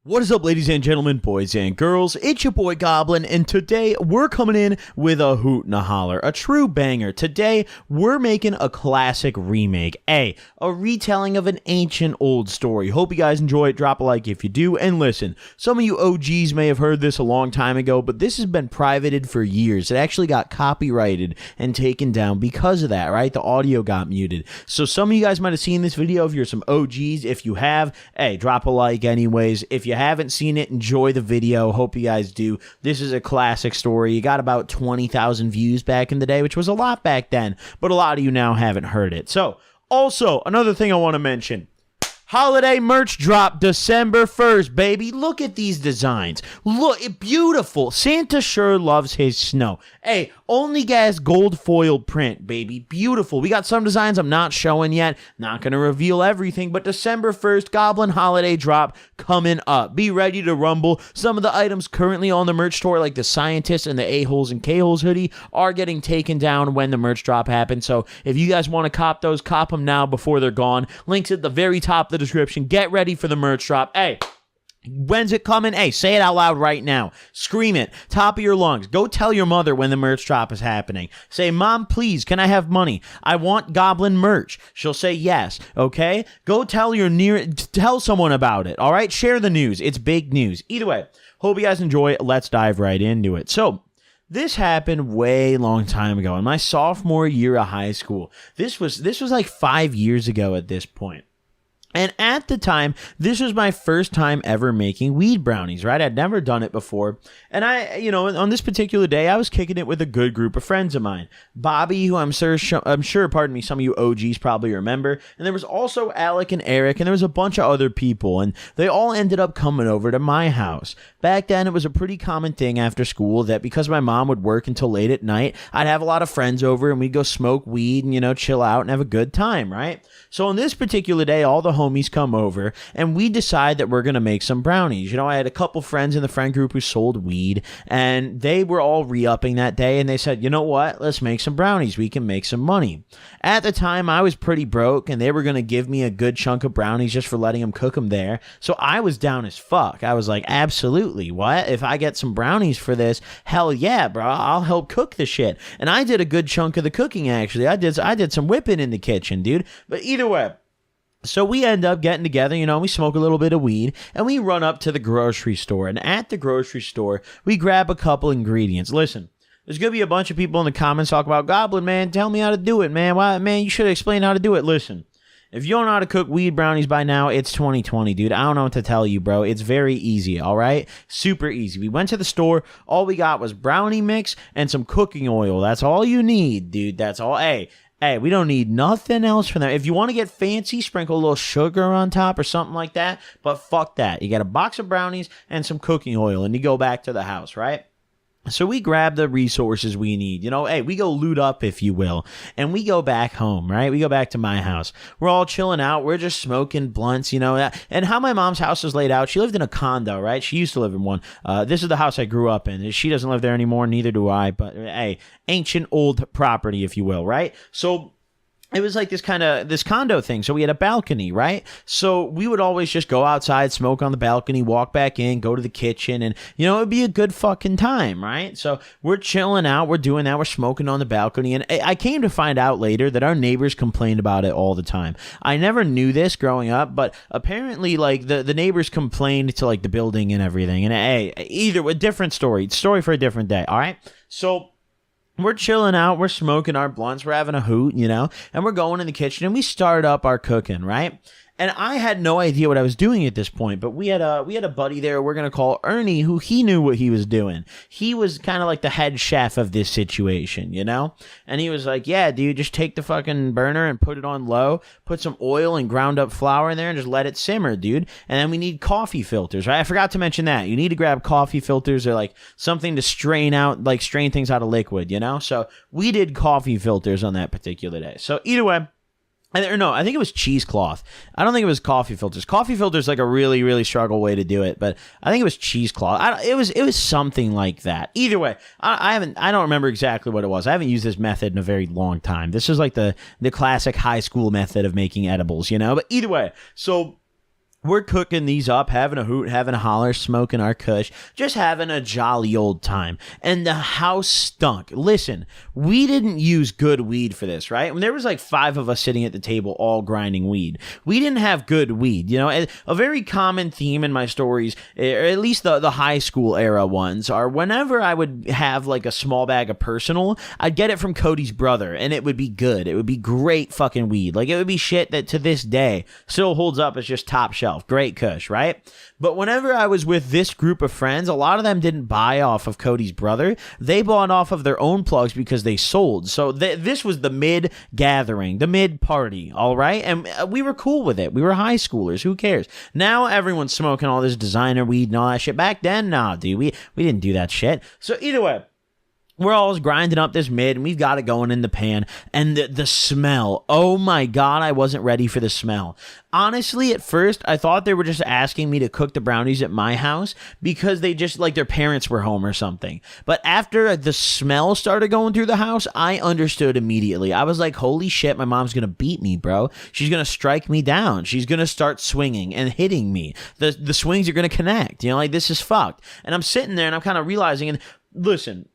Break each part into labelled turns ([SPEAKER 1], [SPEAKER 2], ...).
[SPEAKER 1] What is up, ladies and gentlemen, boys and girls? It's your boy Goblin, and today we're coming in with a hoot and a holler, a true banger. Today we're making a classic remake, a retelling of an ancient old story. Hope you guys enjoy it. Drop a like if you do, and listen, some of you OGs may have heard this a long time ago, but this has been privated for years. It actually got copyrighted and taken down because of that, right? The audio got muted. So some of you guys might have seen this video if you're some OGs. If you have, hey, drop a like anyways. If you haven't seen it, enjoy the video. Hope you guys do. This is a classic story. You got about 20,000 views back in the day, which was a lot back then, but a lot of you now haven't heard it. So, also, another thing I want to mention. Holiday merch drop December 1st, baby. Look at these designs. Look, beautiful. Santa sure loves his snow. Hey, only gas gold foiled print, baby. Beautiful. We got some designs I'm not showing yet. Not going to reveal everything, but December 1st, Goblin holiday drop coming up. Be ready to rumble. Some of the items currently on the merch store, like the Scientist and the A-Holes and K-Holes hoodie, are getting taken down when the merch drop happens. So if you guys want to cop those, cop them now before they're gone. Links at the very top of the description. Get ready for the merch drop. Hey, when's it coming? Hey, say it out loud right now. Scream it. Top of your lungs. Go tell your mother when the merch drop is happening. Say, Mom, please, can I have money? I want Goblin merch. She'll say yes, okay? Go tell tell someone about it, all right? Share the news. It's big news. Either way, hope you guys enjoy it. Let's dive right into it. So, this happened way long time ago in my sophomore year of high school. This was like 5 years ago at this point. And at the time, this was my first time ever making weed brownies, right? I'd never done it before. And on this particular day, I was kicking it with a good group of friends of mine. Bobby, who I'm sure, pardon me, some of you OGs probably remember. And there was also Alec and Eric, and there was a bunch of other people. And they all ended up coming over to my house. Back then, it was a pretty common thing after school that because my mom would work until late at night, I'd have a lot of friends over and we'd go smoke weed and, chill out and have a good time, right? So on this particular day, all the homies come over and we decide that we're going to make some brownies. I had a couple friends in the friend group who sold weed and they were all re-upping that day and they said, you know what, let's make some brownies. We can make some money. At the time, I was pretty broke and they were going to give me a good chunk of brownies just for letting them cook them there. So I was down as fuck. I was like, absolutely. What? If I get some brownies for this, hell yeah, bro. I'll help cook the shit. And I did a good chunk of the cooking, actually. I did some whipping in the kitchen, dude. But either way, so we end up getting together, we smoke a little bit of weed, and we run up to the grocery store. And at the grocery store, we grab a couple ingredients. Listen, there's going to be a bunch of people in the comments talk about, Goblin, man, tell me how to do it, man. Why, man, you should explain how to do it. Listen, if you don't know how to cook weed brownies by now, it's 2020, dude. I don't know what to tell you, bro. It's very easy, all right? Super easy. We went to the store. All we got was brownie mix and some cooking oil. That's all you need, dude. That's all. Hey, we don't need nothing else from that. If you want to get fancy, sprinkle a little sugar on top or something like that. But fuck that. You got a box of brownies and some cooking oil, and you go back to the house, right? So we grab the resources we need, hey, we go loot up, if you will, and we go back home, right? We go back to my house. We're all chilling out. We're just smoking blunts, and how my mom's house was laid out, she lived in a condo, right? She used to live in one. This is the house I grew up in. She doesn't live there anymore. Neither do I, but hey, ancient old property, if you will, right? So it was like this condo thing. So we had a balcony, right? So we would always just go outside, smoke on the balcony, walk back in, go to the kitchen, and, it'd be a good fucking time, right? So we're chilling out. We're doing that. We're smoking on the balcony. And I came to find out later that our neighbors complained about it all the time. I never knew this growing up, but apparently, like, the neighbors complained to, like, the building and everything. And, hey, either a different story. Story for a different day, all right? So we're chilling out, we're smoking our blunts, we're having a hoot, and we're going in the kitchen and we start up our cooking, right? And I had no idea what I was doing at this point, but we had a buddy there we're going to call Ernie, who he knew what he was doing. He was kind of like the head chef of this situation, And he was like, yeah, dude, just take the fucking burner and put it on low, put some oil and ground up flour in there and just let it simmer, dude. And then we need coffee filters, right? I forgot to mention that. You need to grab coffee filters or like something to strain things out of liquid, So we did coffee filters on that particular day. So either way, I think it was cheesecloth. I don't think it was coffee filters. Coffee filters like a really, really struggle way to do it, but I think it was cheesecloth. It was something like that. Either way, I don't remember exactly what it was. I haven't used this method in a very long time. This is like the classic high school method of making edibles, But either way, so we're cooking these up, having a hoot, having a holler, smoking our kush, just having a jolly old time. And the house stunk. Listen, we didn't use good weed for this, right? When there was like 5 of us sitting at the table all grinding weed, we didn't have good weed. You know, a very common theme in my stories, or at least the high school era ones, are whenever I would have like a small bag of Personal, I'd get it from Cody's brother, and it would be good. It would be great fucking weed. Like, it would be shit that to this day still holds up as just top shelf. Great kush, right? But whenever I was with this group of friends, a lot of them didn't buy off of Cody's brother. They bought off of their own plugs because they sold. So this was the mid-gathering, the mid-party, all right? And we were cool with it. We were high schoolers. Who cares? Now everyone's smoking all this designer weed and all that shit. Back then, nah, dude. We didn't do that shit. So either way, we're always grinding up this mid, and we've got it going in the pan. And the smell, oh my God, I wasn't ready for the smell. Honestly, at first, I thought they were just asking me to cook the brownies at my house because they just, like, their parents were home or something. But after the smell started going through the house, I understood immediately. I was like, holy shit, my mom's gonna beat me, bro. She's gonna strike me down. She's gonna start swinging and hitting me. The swings are gonna connect. You know, like, this is fucked. And I'm sitting there, and I'm kind of realizing, and listen,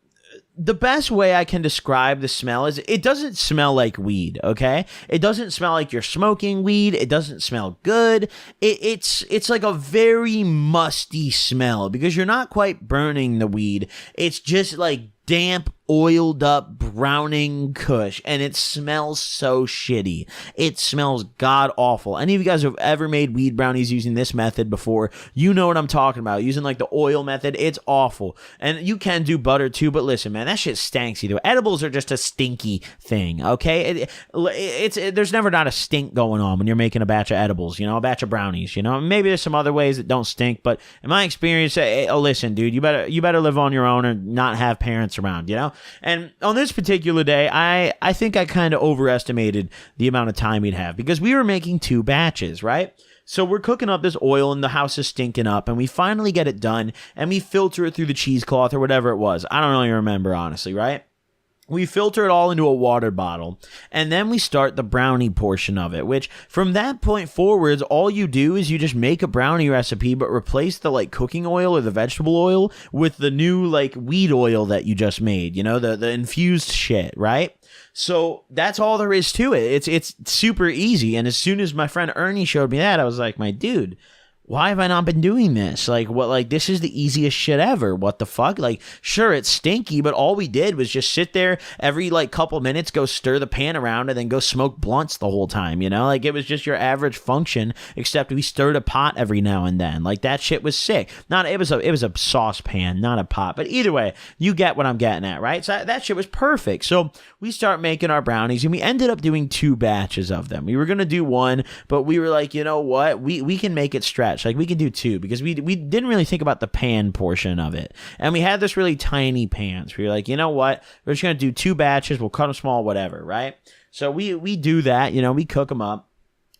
[SPEAKER 1] the best way I can describe the smell is it doesn't smell like weed, okay? It doesn't smell like you're smoking weed. It doesn't smell good. It's like a very musty smell because you're not quite burning the weed. It's just like damp, oiled up, browning kush, and it smells so shitty. It smells god awful. Any of you guys who have ever made weed brownies using this method before, you know what I'm talking about. Using like the oil method, it's awful. And you can do butter too, but listen, man, that shit stanks either. Edibles are just a stinky thing, okay? There's never not a stink going on when you're making a batch of edibles, you know, a batch of brownies, you know? Maybe there's some other ways that don't stink, but in my experience, listen, dude, you better live on your own and not have parents around, you know? And on this particular day, I think I kind of overestimated the amount of time we'd have because we were making 2 batches, right? So we're cooking up this oil and the house is stinking up and we finally get it done and we filter it through the cheesecloth or whatever it was. I don't really remember, honestly, right? We filter it all into a water bottle, and then we start the brownie portion of it, which from that point forwards, all you do is you just make a brownie recipe, but replace the like cooking oil or the vegetable oil with the new like weed oil that you just made, you know, the infused shit, right? So that's all there is to it. It's super easy. And as soon as my friend Ernie showed me that, I was like, my dude, why have I not been doing this? Like, what? Like, this is the easiest shit ever. What the fuck? Like, sure, it's stinky, but all we did was just sit there every, like, couple minutes, go stir the pan around, and then go smoke blunts the whole time, you know? Like, it was just your average function, except we stirred a pot every now and then. Like, that shit was sick. It was a saucepan, not a pot. But either way, you get what I'm getting at, right? So that shit was perfect. So we start making our brownies, and we ended up doing 2 batches of them. We were going to do 1, but we were like, you know what? We can make it stretch. Like, we can do 2 because we didn't really think about the pan portion of it. And we had this really tiny pan. So we were like, you know what? We're just going to do 2 batches. We'll cut them small, whatever, right? So we do that. You know, we cook them up.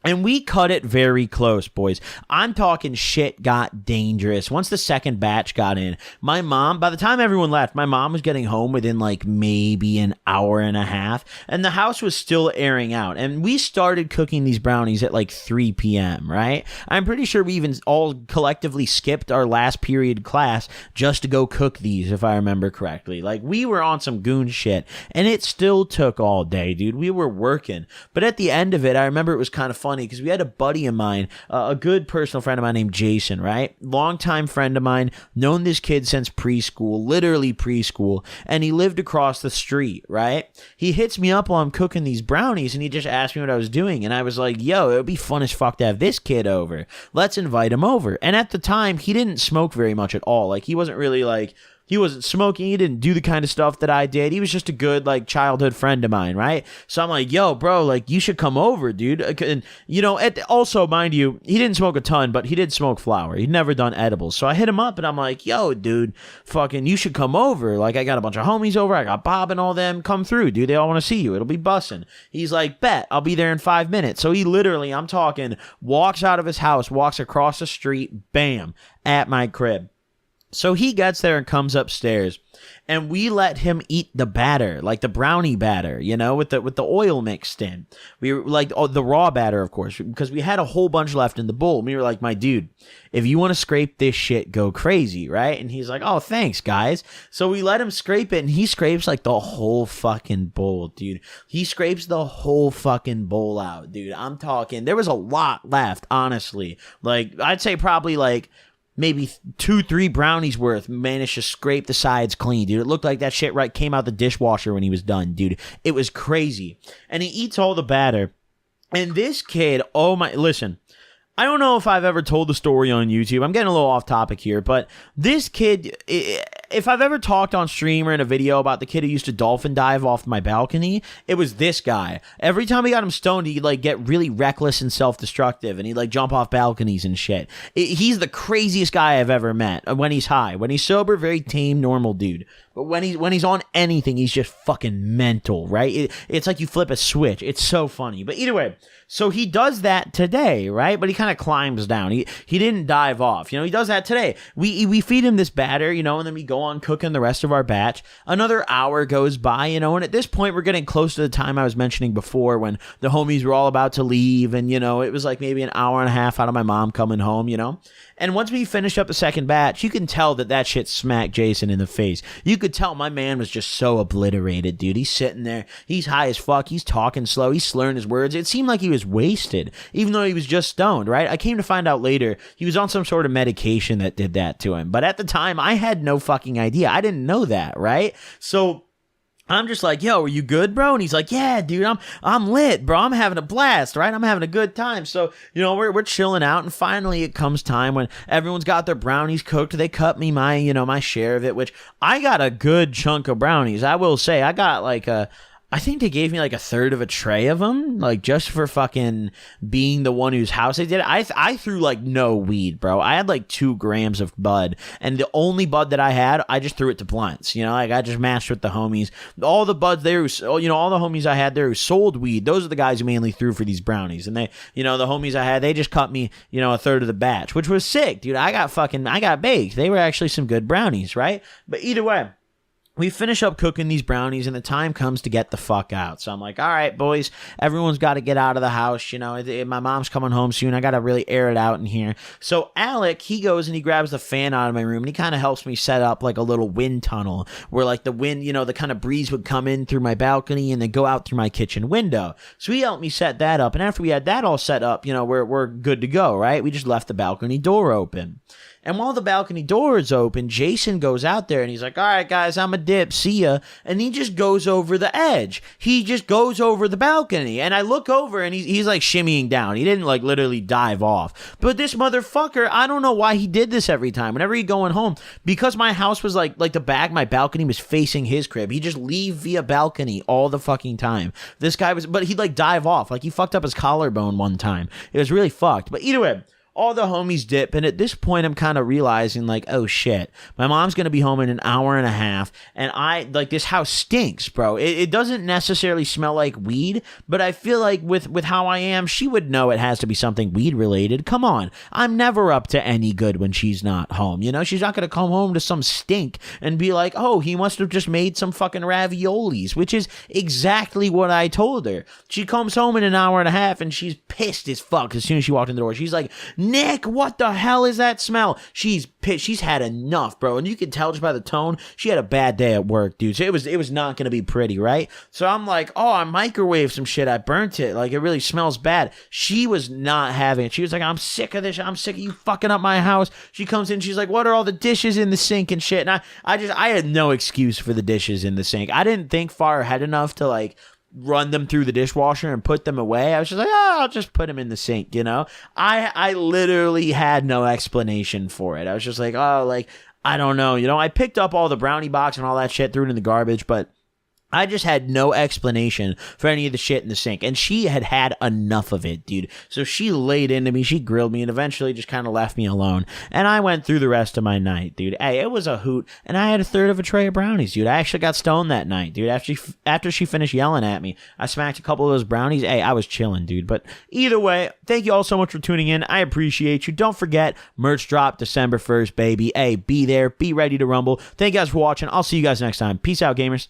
[SPEAKER 1] And we cut it very close, boys. I'm talking shit got dangerous. Once the second batch got in, my mom, by the time everyone left, my mom was getting home within like maybe an hour and a half, and the house was still airing out. And we started cooking these brownies at like 3 p.m., right? I'm pretty sure we even all collectively skipped our last period class just to go cook these, if I remember correctly. Like, we were on some goon shit, and it still took all day, dude. We were working. But at the end of it, I remember it was kind of funny because we had a buddy of mine, a good personal friend of mine named Jason, right? Longtime friend of mine, known this kid since preschool, literally preschool, and he lived across the street, right? He hits me up while I'm cooking these brownies, and he just asked me what I was doing, and I was like, yo, it would be fun as fuck to have this kid over. Let's invite him over. And at the time, he didn't smoke very much at all. Like, he wasn't really like... He wasn't smoking. He didn't do the kind of stuff that I did. He was just a good, like, childhood friend of mine, right? So I'm like, yo, bro, like, you should come over, dude. And, you know, also, mind you, he didn't smoke a ton, but he did smoke flower. He'd never done edibles. So I hit him up, and I'm like, yo, dude, fucking, you should come over. Like, I got a bunch of homies over. I got Bob and all them. Come through, dude. They all want to see you. It'll be bussin'. He's like, bet. I'll be there in 5 minutes. So he literally, I'm talking, walks out of his house, walks across the street, bam, at my crib. So he gets there and comes upstairs, and we let him eat the batter, like the brownie batter, with the oil mixed in. We were like, the raw batter, of course, because we had a whole bunch left in the bowl. We were like, my dude, if you want to scrape this shit, go crazy, right? And he's like, oh, thanks, guys. So we let him scrape it, and he scrapes like the whole fucking bowl, dude. He scrapes the whole fucking bowl out, dude. I'm talking, there was a lot left, honestly. Like, I'd say probably like maybe 2-3 brownies worth managed to scrape the sides clean, dude. It looked like that shit came out the dishwasher when he was done, dude. It was crazy. And he eats all the batter. And this kid, oh my, listen, I don't know if I've ever told the story on YouTube. I'm getting a little off topic here, but this kid, if I've ever talked on stream or in a video about the kid who used to dolphin dive off my balcony, it was this guy. Every time we got him stoned, he'd like get really reckless and self-destructive, and he'd like jump off balconies and shit. He's the craziest guy I've ever met when he's high. When he's sober, very tame, normal dude. But when he's on anything, he's just fucking mental, right? It's like you flip a switch. It's so funny. But either way, so he does that today, right? But he kind of climbs down. He didn't dive off. He does that today. We feed him this batter, and then we go on cooking the rest of our batch. Another hour goes by, and at this point we're getting close to the time I was mentioning before when the homies were all about to leave, and it was like maybe an hour and a half out of my mom coming home, And once we finished up the second batch, you can tell that shit smacked Jason in the face. You could tell my man was just so obliterated, dude. He's sitting there. He's high as fuck. He's talking slow. He's slurring his words. It seemed like he was wasted, even though he was just stoned, right? I came to find out later he was on some sort of medication that did that to him. But at the time, I had no fucking idea. I didn't know that, right? So I'm just like, yo, are you good, bro? And he's like, yeah, dude, I'm lit, bro. I'm having a blast, right? I'm having a good time. So, we're chilling out, and finally it comes time when everyone's got their brownies cooked. They cut me my, my share of it, which I got a good chunk of brownies. I will say, I got like I think they gave me like a third of a tray of them, like just for fucking being the one whose house they did it. I threw like no weed, bro. I had like 2 grams of bud, and the only bud that I had, I just threw it to blunts. Like I just mashed with the homies. All the buds there, all the homies I had there who sold weed, those are the guys who mainly threw for these brownies. And they, the homies I had, they just cut me, a third of the batch, which was sick, dude. I got baked. They were actually some good brownies, right? But either way, we finish up cooking these brownies, and the time comes to get the fuck out. So I'm like, all right, boys, everyone's got to get out of the house. My mom's coming home soon. I got to really air it out in here. So Alec, he goes and he grabs the fan out of my room, and he kind of helps me set up like a little wind tunnel where like the wind, the kind of breeze would come in through my balcony and then go out through my kitchen window. So he helped me set that up. And after we had that all set up, we're good to go, right? We just left the balcony door open. And while the balcony door is open, Jason goes out there and he's like, all right, guys, I'm a dip. See ya. And he just goes over the edge. He just goes over the balcony. And I look over and he's like shimmying down. He didn't like literally dive off. But this motherfucker, I don't know why he did this every time. Whenever he going home, because my house was like the back, my balcony was facing his crib. He just leave via balcony all the fucking time. This guy but he'd like dive off. Like he fucked up his collarbone one time. It was really fucked. But either way, all the homies dip, and at this point I'm kind of realizing like, oh shit, my mom's gonna be home in an hour and a half, and this house stinks, bro. It doesn't necessarily smell like weed, but I feel like with how I am, she would know it has to be something weed related. Come on, I'm never up to any good when she's not home. She's not gonna come home to some stink and be like, oh, he must have just made some fucking raviolis, which is exactly what I told her. She comes home in an hour and a half and she's pissed as fuck as soon as she walked in the door. She's like, Nick, what the hell is that smell? She's pissed. She's had enough, bro. And you can tell just by the tone, she had a bad day at work, dude. So it was not going to be pretty, right? So I'm like, oh, I microwaved some shit. I burnt it. Like, it really smells bad. She was not having it. She was like, I'm sick of this. I'm sick of you fucking up my house. She comes in. She's like, what are all the dishes in the sink and shit? And I had no excuse for the dishes in the sink. I didn't think far ahead enough to like run them through the dishwasher and put them away. I was just like, oh, I'll just put them in the sink, I literally had no explanation for it. I was just like, oh, like, I don't know, I picked up all the brownie box and all that shit, threw it in the garbage, but I just had no explanation for any of the shit in the sink. And she had had enough of it, dude. So she laid into me, she grilled me, and eventually just kind of left me alone. And I went through the rest of my night, dude. Hey, it was a hoot. And I had a third of a tray of brownies, dude. I actually got stoned that night, dude. After she finished yelling at me, I smacked a couple of those brownies. Hey, I was chilling, dude. But either way, thank you all so much for tuning in. I appreciate you. Don't forget, merch drop December 1st, baby. Hey, be there. Be ready to rumble. Thank you guys for watching. I'll see you guys next time. Peace out, gamers.